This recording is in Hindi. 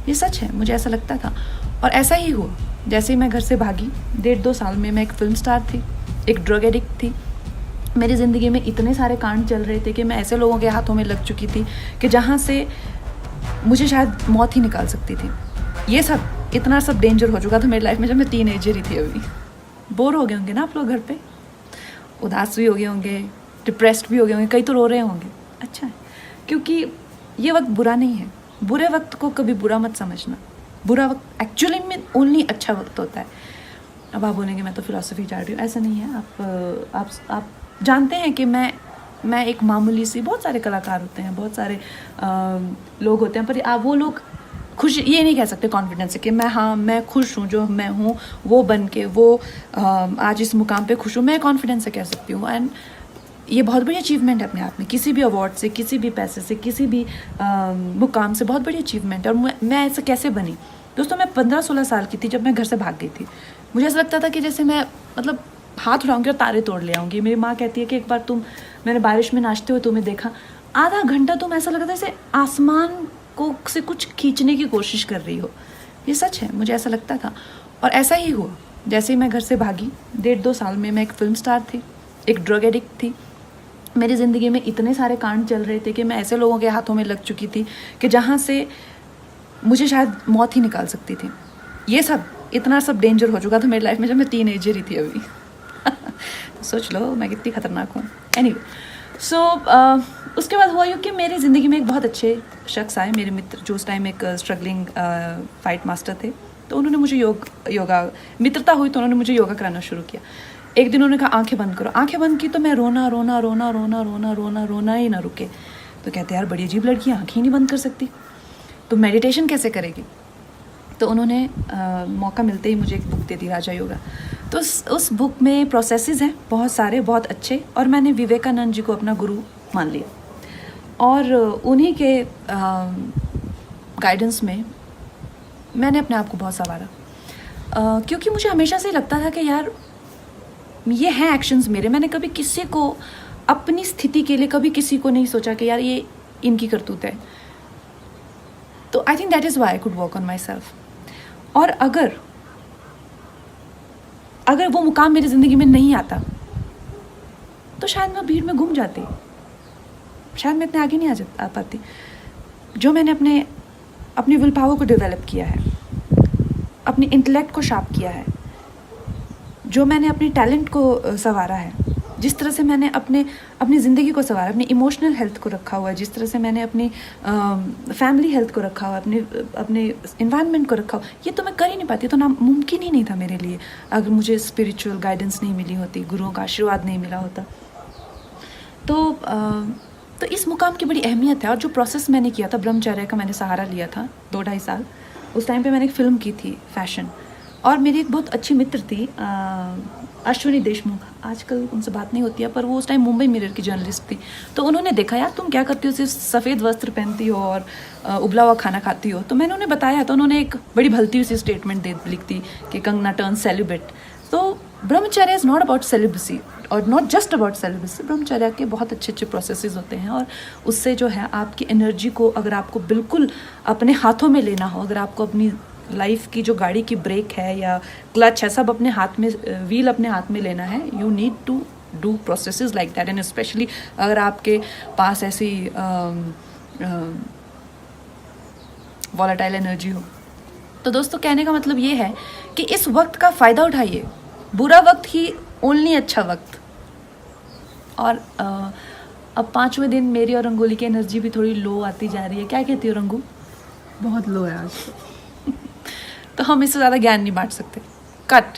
ये सच है, मुझे ऐसा लगता था और ऐसा ही हुआ। जैसे ही मैं घर से भागी, 1.5-2 साल में मैं एक फिल्म स्टार थी, एक ड्रग एडिक्ट थी। मेरी ज़िंदगी में इतने सारे कांड चल रहे थे कि मैं ऐसे लोगों के हाथों में लग चुकी थी कि जहाँ से मुझे शायद मौत ही निकाल सकती थी। ये सब इतना सब डेंजर हो चुका था मेरी लाइफ में जब मैं टीनेजर ही थी। अभी बोर हो गए होंगे ना आप लोग घर पे, उदास भी हो गए होंगे, डिप्रेस्ड भी हो गए होंगे, कई तो रो रहे होंगे। अच्छा है, क्योंकि ये वक्त बुरा नहीं है। बुरे वक्त को कभी बुरा मत समझना। बुरा वक्त एक्चुअली में ओनली अच्छा वक्त होता है। अब आप बोलेंगे मैं तो फिलॉसफी चाह रही हूँ, ऐसा नहीं है। आप जानते हैं कि मैं एक मामूली सी, बहुत सारे कलाकार होते हैं, बहुत सारे लोग होते हैं, पर आप वो लोग खुश ये नहीं कह सकते कॉन्फिडेंस से कि मैं खुश हूँ, जो मैं हूँ वो बन के वो आज इस मुकाम पे खुश हूँ। मैं कॉन्फिडेंस से कह सकती हूँ। एंड ये बहुत बड़ी अचीवमेंट है अपने आप में, किसी भी अवार्ड से, किसी भी पैसे से, किसी भी मुकाम से बहुत बड़ी अचीवमेंट है। और मैं ऐसा कैसे बनी दोस्तों? मैं 15-16 साल की थी जब मैं घर से भाग गई थी। मुझे ऐसा लगता था कि जैसे मैं मतलब हाथ उठाऊंगी और तारे तोड़ ले आऊँगी। मेरी माँ कहती है कि एक बार मैंने बारिश में नाचते हुए तुम्हें देखा, आधा घंटा तुम ऐसा लगा था जैसे आसमान को से कुछ खींचने की कोशिश कर रही हो। ये सच है, मुझे ऐसा लगता था और ऐसा ही हुआ। जैसे ही मैं घर से भागी, 1.5-2 साल में मैं एक फिल्म स्टार थी, एक ड्रग एडिक्ट थी। मेरी ज़िंदगी में इतने सारे कांड चल रहे थे कि मैं ऐसे लोगों के हाथों में लग चुकी थी कि जहाँ से मुझे शायद मौत ही निकाल सकती थी। ये सब इतना सब डेंजर हो चुका था मेरी लाइफ में जब मैं टीनेजर ही थी अभी। सोच लो मैं कितनी खतरनाक हूँ। एनीवे, सो उसके बाद हुआ यूँ कि मेरी ज़िंदगी में एक बहुत अच्छे शख्स आए, मेरे मित्र, जो उस टाइम एक स्ट्रगलिंग फाइट मास्टर थे। तो उन्होंने मुझे योगा मित्रता हुई तो उन्होंने मुझे योगा कराना शुरू किया। एक दिन उन्होंने कहा आंखें बंद करो। आंखें बंद की तो मैं रोना ही ना रुके। तो कहते यार बड़ी अजीब लड़की, आंखें ही नहीं बंद कर सकती, तो मेडिटेशन कैसे करेगी? तो उन्होंने मौका मिलते ही मुझे एक बुक दे दी, राजा योगा। तो उस बुक में प्रोसेसेस हैं बहुत सारे, बहुत अच्छे, और मैंने विवेकानंद जी को अपना गुरु मान लिया और उन्हीं के गाइडेंस में मैंने अपने आप को बहुत संवारा। क्योंकि मुझे हमेशा से लगता था कि यार ये हैं एक्शंस मेरे। मैंने कभी किसी को अपनी स्थिति के लिए कभी किसी को नहीं सोचा कि यार ये इनकी करतूत है। तो I think that is why I could work on my self. और अगर वो मुकाम मेरी ज़िंदगी में नहीं आता तो शायद मैं भीड़ में घूम जाती, शायद मैं इतने आगे नहीं आ पाती। जो मैंने अपनी विल पावर को डेवलप किया है, अपनी इंटेलेक्ट को शार्प किया है, जो मैंने अपने टैलेंट को संवारा है, जिस तरह से मैंने अपनी ज़िंदगी को संवारा, अपनी इमोशनल हेल्थ को रखा हुआ है, जिस तरह से मैंने अपनी फैमिली हेल्थ को रखा हुआ, अपने इन्वायरमेंट को रखा हुआ, ये तो मैं कर ही नहीं पाती। तो नामुमकिन ही नहीं था मेरे लिए अगर मुझे स्पिरिचुअल गाइडेंस नहीं मिली होती, गुरुओं का आशीर्वाद नहीं मिला होता। तो इस मुकाम की बड़ी अहमियत है। और जो प्रोसेस मैंने किया था, ब्रह्मचर्य का मैंने सहारा लिया था 2-2.5 साल। उस टाइम पे मैंने एक फ़िल्म की थी फैशन, और मेरी एक बहुत अच्छी मित्र थी अश्विनी देशमुख, आजकल उनसे बात नहीं होती है, पर वो उस टाइम मुंबई मिरर की जर्नलिस्ट थी। तो उन्होंने देखा यार तुम क्या करती हो, सिर्फ सफ़ेद वस्त्र पहनती हो और उबला हुआ खाना खाती हो। तो मैंने उन्हें बताया, तो उन्होंने एक बड़ी भलती सी स्टेटमेंट लिख दी कि कंगना टर्न सेलिब्रेट। तो ब्रह्मचर्य इज़ नॉट अबाउट सेलिब्रेसी और नॉट जस्ट अबाउट सेलिब्रेसी। ब्रह्मचर्य के बहुत अच्छे प्रोसेसेस होते हैं, और उससे जो है आपकी एनर्जी को, अगर आपको बिल्कुल अपने हाथों में लेना हो, अगर आपको अपनी लाइफ की जो गाड़ी की ब्रेक है या क्लच है, सब अपने हाथ में, व्हील अपने हाथ में लेना है, you need to do processes like that. And specially अगर आपके पास ऐसी वॉलेटाइल एनर्जी हो। तो दोस्तों कहने का मतलब ये है कि इस वक्त का फ़ायदा उठाइए। बुरा वक्त ही ओनली अच्छा वक्त। और अब 5वें दिन मेरी और रंगोली की एनर्जी भी थोड़ी लो आती जा रही है। क्या कहती हो रंगू? बहुत लो है आज। तो हम इससे ज़्यादा ज्ञान नहीं बांट सकते। कट।